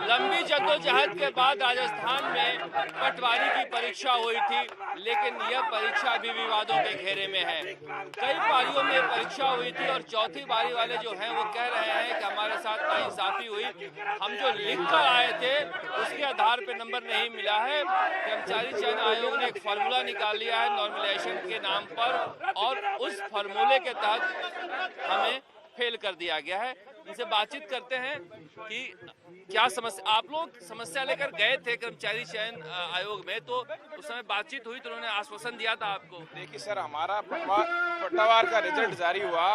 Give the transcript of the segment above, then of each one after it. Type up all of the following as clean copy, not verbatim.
लंबी जद्दोजहद के बाद राजस्थान में पटवारी की परीक्षा हुई थी, लेकिन यह परीक्षा भी विवादों के घेरे में है। कई पारियों में परीक्षा हुई थी और चौथी पारी वाले जो हैं वो कह रहे हैं कि हमारे साथ नाइंसाफी हुई, हम जो लिख कर आए थे उसके आधार पर नंबर नहीं मिला है। कर्मचारी चयन आयोग ने एक फार्मूला निकाल लिया है नॉर्मलाइजेशन के नाम पर, और उस फार्मूले के तहत हमें फेल कर दिया गया है। इनसे बातचीत करते हैं कि क्या समस्या, आप लोग समस्या लेकर गए थे कर्मचारी चयन आयोग में, तो उस समय बातचीत हुई तो उन्होंने आश्वासन दिया था आपको? देखिए सर, हमारा पटवार का रिजल्ट जारी हुआ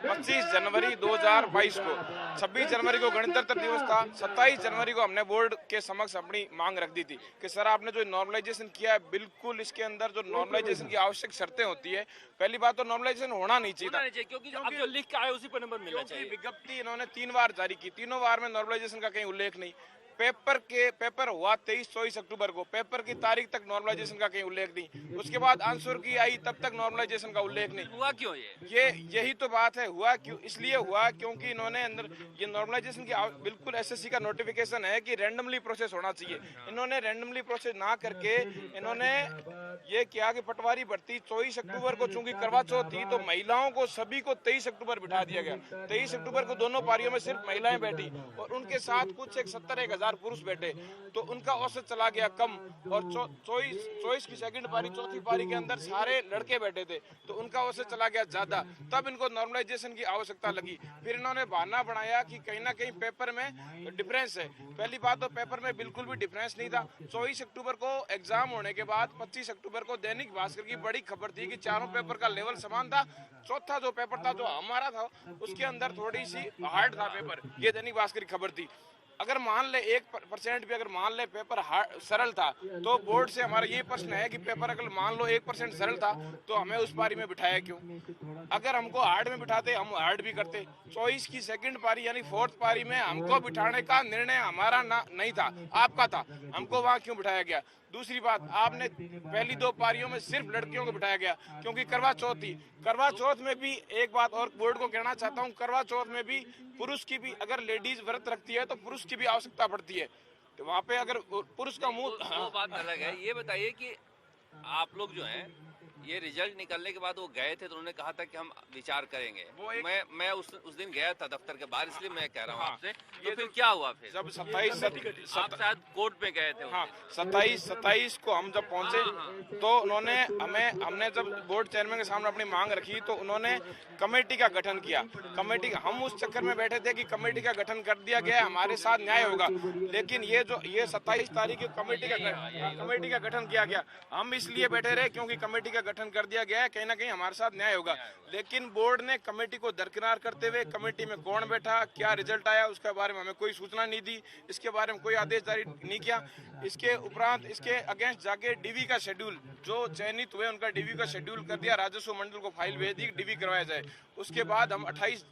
25 जनवरी 2022 को। 26 जनवरी को गणतंत्र दिवस था। 27 जनवरी को हमने बोर्ड के समक्ष अपनी मांग रख दी थी कि सर आपने जो नॉर्मलाइजेशन किया है, बिल्कुल इसके अंदर जो नॉर्मलाइजेशन की आवश्यक शर्तें होती है, पहली बात तो नॉर्मलाइजेशन होना नहीं चाहिए था, क्योंकि आप जो लिख के आए उसी पर नंबर मिलना चाहिए। विज्ञप्ति इन्होंने 3 बार जारी की, तीनों बार में नॉर्मलाइजेशन का कहीं उल्लेख नहीं। पेपर हुआ 23-24 अक्टूबर को, पेपर की तारीख तक नॉर्मलाइजेशन का कहीं उल्लेख नहीं। उसके बाद आंसर की आई, तब तक नॉर्मलाइजेशन का उल्लेख नहीं हुआ। क्यों यही तो बात है, हुआ क्यों? इसलिए हुआ क्योंकि इन्होंने अंदर ये नॉर्मलाइजेशन की बिल्कुल एसएससी का नोटिफिकेशन है कि रैंडमली प्रोसेस होना चाहिए। इन्होंने रैंडमली प्रोसेस ना करके इन्होंने ये किया कि पटवारी भर्ती 24 अक्टूबर को चूंकि करवा चौथ थी, तो महिलाओं को सभी को 23 अक्टूबर बिठा दिया गया। 23 अक्टूबर को दोनों पारियों में सिर्फ महिलाएं बैठी और उनके साथ कुछ 71,000 पुरुष बैठे, तो उनका औसत चला गया कम। और 24 की सेकंड पारी, चौथी पारी के अंदर सारे लड़के बैठे थे, तो उनका औसत चला गया ज्यादा। तब इनको नॉर्मलाइजेशन की आवश्यकता लगी। फिर इन्होंने बहाना बनाया कि कहीं ना कहीं पेपर में डिफरेंस है। पहली बात तो पेपर में बिल्कुल भी डिफरेंस नहीं था। 24 अक्टूबर को एग्जाम होने के बाद 25 अक्टूबर को दैनिक भास्कर की बड़ी खबर थी कि चारों पेपर का लेवल समान था। चौथा जो पेपर था, जो हमारा था, उसके अंदर थोड़ी सी हार्ड था पेपर। ये दैनिक भास्कर की खबर थी। अगर मान ले 1% भी अगर मान ले पेपर सरल था, तो बोर्ड से हमारा ये प्रश्न है कि पेपर अगर मान लो 1% सरल था, तो हमें उस पारी में बिठाया क्यों? अगर हमको हार्ड में बिठाते, हम हार्ड भी करते। 24 की सेकंड पारी यानी 4th पारी में हमको बिठाने का निर्णय हमारा नहीं था, आपका था। हमको वहां क्यों बिठाया गया? दूसरी बात, आपने पहली 2 पारियों में सिर्फ लड़कियों को बिठाया गया क्योंकि करवा चौथ थी। करवा चौथ में भी एक बात और बोर्ड को कहना चाहता हूँ, करवा चौथ में भी पुरुष की भी, अगर लेडीज व्रत रखती है तो पुरुष की भी आवश्यकता पड़ती है। तो वहाँ पे अगर पुरुष का मुंह, वो बात अलग है। ये बताइए कि आप लोग जो हैं, ये रिजल्ट निकलने के बाद वो गए थे तो उन्होंने कहा था कि हम विचार करेंगे। मैं उस दिन गया था दफ्तर के बाहर, इसलिए मैं कह रहा हूँ आपसे। तो फिर क्या हुआ? फिर जब 27 आप शायद कोर्ट में गए थे। हाँ, 27 को हम जब पहुंचे तो उन्होंने हमने जब बोर्ड चेयरमैन के सामने अपनी मांग रखी, तो उन्होंने कमेटी का गठन किया। हम उस चक्कर में बैठे थे कि कमेटी का गठन कर दिया गया, हमारे साथ न्याय होगा। लेकिन ये 27 तारीख को कमेटी का गठन किया गया। हम इसलिए बैठे रहे क्योंकि कमेटी का गठन कर दिया गया है, कहीं ना कहीं हमारे साथ न्याय होगा। लेकिन बोर्ड ने कमेटी को दरकिनार करते हुए, कमेटी में कौन बैठा, क्या रिजल्ट आया, उसके बारे में हमें कोई सूचना नहीं दी, इसके बारे में कोई आदेश जारी नहीं किया। इसके उपरांत इसके अगेंस्ट जाके डीवी का शेड्यूल, जो चयनित हुए उनका डीवी का शेड्यूल कर दिया, राजस्व मंडल को फाइल भेज दी, डीवी करवाया जाए। उसके बाद हम 28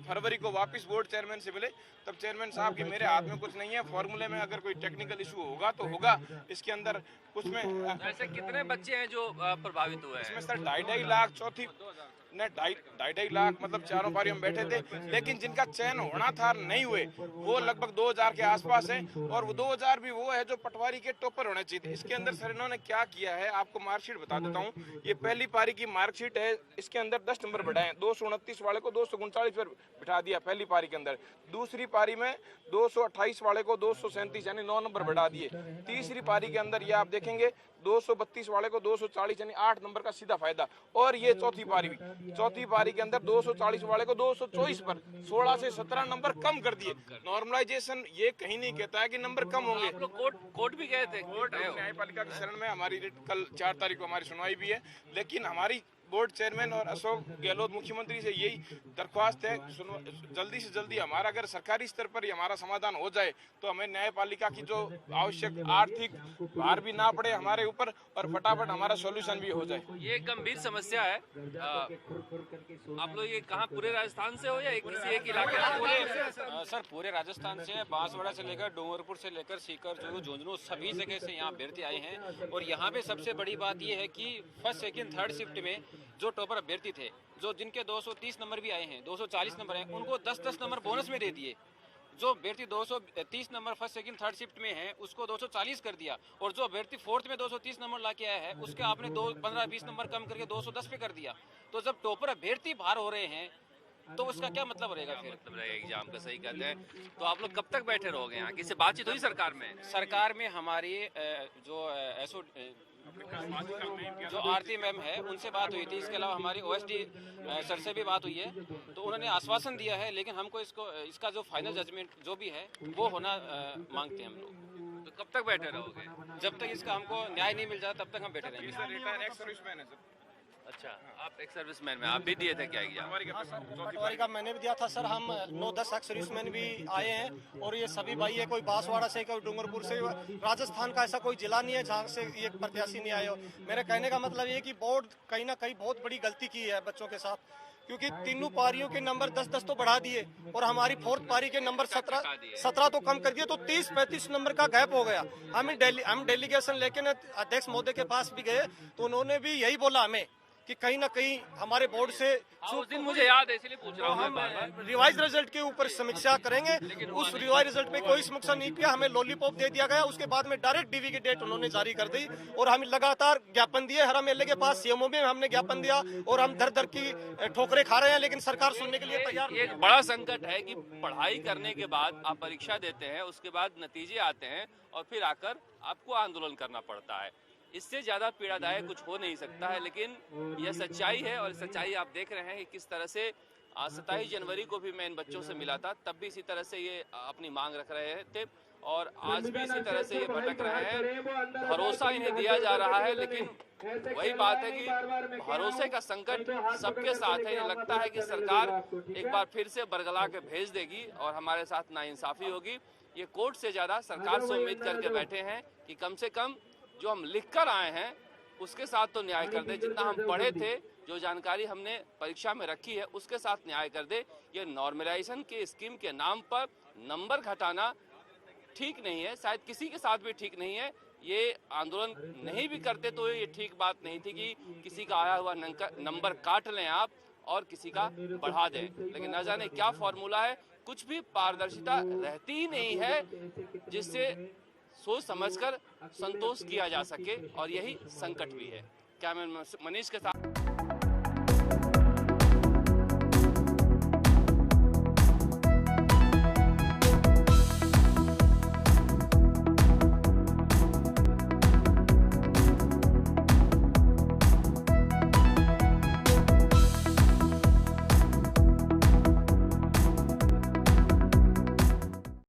फरवरी को वापस बोर्ड चेयरमैन से मिले। तब चेयरमैन साहब कि मेरे हाथ में कुछ नहीं है, फॉर्मूले में अगर कोई टेक्निकल इशू होगा तो होगा, इसके अंदर कुछ में। ऐसे कितने बच्चे हैं जो प्रभावित हुए हैं? इसमें सर 2.5 लाख, चौथी ने 2.5 लाख, मतलब चारों पारी हम बैठे थे। लेकिन जिनका चयन होना था नहीं हुए, वो लगभग 2000 के आसपास है। और वो 2000 भी वो है जो पटवारी के टॉपर होने चाहिए थे। इसके अंदर सर इन्होंने क्या किया है, आपको मार्कशीट बता देता हूँ। ये पहली पारी की मार्कशीट है, इसके अंदर 10 नंबर बढ़ाए। 229 वाले को 239 पर बिठा दिया पहली पारी के अंदर। दूसरी पारी में 228 वाले को 237 यानी 9 नंबर बढ़ा दिए। तीसरी पारी के अंदर ये आप देखेंगे 232 वाले को 240 यानी 8 नंबर का सीधा फायदा। और ये चौथी पारी के अंदर 240 वाले को 224 पर 16 से 17 नंबर कम कर दिए। नॉर्मलाइजेशन ये कहीं नहीं कहता है कि नंबर कम होंगे। आप लोग कोर्ट भी गए थे? कोर्ट न्यायपालिका की शरण में हमारी कल 4 तारीख को हमारी सुनवाई भी है। लेकिन हमारी बोर्ड चेयरमैन और अशोक गहलोत मुख्यमंत्री से यही दरख्वास्त है, जल्दी से जल्दी हमारा अगर सरकारी स्तर पर ही हमारा समाधान हो जाए तो हमें न्यायपालिका की जो आवश्यक आर्थिक भार भी ना पड़े हमारे ऊपर और फटाफट हमारा सॉल्यूशन भी हो जाए। ये एक गंभीर समस्या है। आप लोग ये कहाँ, पूरे राजस्थान से हो या किसी एक इलाके से? सर पूरे राजस्थान से, बांसवाड़ा से लेकर डूंगरपुर से लेकर सीकर, चूरू, झुंझुनू सभी जगह से यहाँ अभ्यर्थी आए हैं। और यहाँ पे सबसे बड़ी बात ये है कि फर्स्ट सेकंड थर्ड शिफ्ट में जो टॉपर अभ्यर्थी थे, जो जिनके 230 नंबर भी आए हैं, 240 नंबर हैं, उनको 10-10 नंबर बोनस में दे दिए। जो अभ्यर्थी 230 number first second third shift में है उसको 240 कर दिया, और जो अभ्यर्थी फोर्थ में 230 नंबर ला के आया है उसके आपने 15-20 नंबर कम करके 210 पे कर दिया। तो जब टॉपर अभ्यर्थी बाहर हो रहे हैं तो उसका क्या मतलब रहेगा? फिर मतलब रहेगा एग्जाम का, सही कहते हैं। तो आप लोग कब तक बैठे रहोगे यहाँ? किसी बातचीत हुई सरकार में? सरकार में हमारी जो एसओ जो आरती मैम है उनसे बात हुई थी। इसके अलावा हमारी ओएसडी सर से भी बात हुई है, तो उन्होंने आश्वासन दिया है, लेकिन हमको इसका जो फाइनल जजमेंट जो भी है वो होना मांगते हैं हम लोग। तो कब तक बैठे रहोगे? जब तक इसका हमको न्याय नहीं मिल जाता तब तक हम बैठे रहेंगे। रिटायर्ड एक्स सर्विसमैन है सर। अच्छा, आप एक सर्विसमैन में, आप भी दिए थे क्या एग्जाम? पटवारी का मैंने भी दिया था सर। हम 9-10 एक्स सर्विसमैन भी आए हैं और ये सभी भाई है, कोई बांसवाड़ा से, कोई डूंगरपुर से। राजस्थान का ऐसा कोई जिला नहीं है जहाँ से ये प्रत्याशी नहीं आए हो। मेरे कहने का मतलब ये कि बोर्ड कहीं ना कहीं बहुत बड़ी गलती की है बच्चों के साथ, क्योंकि तीनों पारियों के नंबर 10-10 तो बढ़ा दिए और हमारी फोर्थ पारी के नंबर 17 तो कम कर दिए, तो 30-35 नंबर का गैप हो गया। हम डेलीगेशन लेके अध्यक्ष महोदय के पास भी गए तो उन्होंने भी यही बोला हमें कि कहीं ना कहीं हमारे बोर्ड से उस दिन मुझे याद है, इसलिए पूछ रहा हूँ। हम रिवाइज रिजल्ट के ऊपर समीक्षा करेंगे। उस रिवाइज रिजल्ट में कोई समीक्षा नहीं किया, हमें लॉलीपॉप दे दिया गया। उसके बाद में डायरेक्ट डीवी की डेट उन्होंने जारी कर दी और हम लगातार ज्ञापन दिए। हर एमएलए के पास, सीएमओ में हमने ज्ञापन दिया और हम दर दर की ठोकरें खा रहे हैं, लेकिन सरकार सुनने के लिए तैयार नहीं। एक बड़ा संकट है कि पढ़ाई करने के बाद आप परीक्षा देते हैं, उसके बाद नतीजे आते हैं और फिर आकर आपको आंदोलन करना पड़ता है। इससे ज्यादा पीड़ादायक कुछ हो नहीं सकता है, लेकिन यह सच्चाई है। और सच्चाई आप देख रहे हैं कि किस तरह से 27 जनवरी को भी मैं इन बच्चों से मिला था, तब भी इसी तरह से ये अपनी मांग रख रहे थे और आज भी इसी तरह से ये भटक रहे हैं। भरोसा इन्हें दिया जा रहा है, लेकिन वही बात है कि भरोसे का संकट सबके साथ है। ये लगता है कि सरकार एक बार फिर से बरगला के भेज देगी और हमारे साथ नाइंसाफी होगी। ये कोर्ट से ज्यादा सरकार से उम्मीद करके बैठे हैं कि कम से कम जो हम लिख कर आए हैं उसके साथ तो न्याय कर दे। जितना हम पढ़े थे, जो जानकारी हमने परीक्षा में रखी है, उसके साथ न्याय कर दे। ये नॉर्मलाइजेशन के स्कीम के नाम पर नंबर घटाना ठीक नहीं है, शायद किसी के साथ भी ठीक नहीं है। ये आंदोलन नहीं भी करते तो ये ठीक बात नहीं थी कि किसी का आया हुआ नंबर काट लें आप और किसी का बढ़ा दें। लेकिन न जाने क्या फॉर्मूला है, कुछ भी पारदर्शिता रहती ही नहीं है जिससे सोच समझकर संतोष किया जा सके, और यही संकट भी है। कैमरामैन मनीष के साथ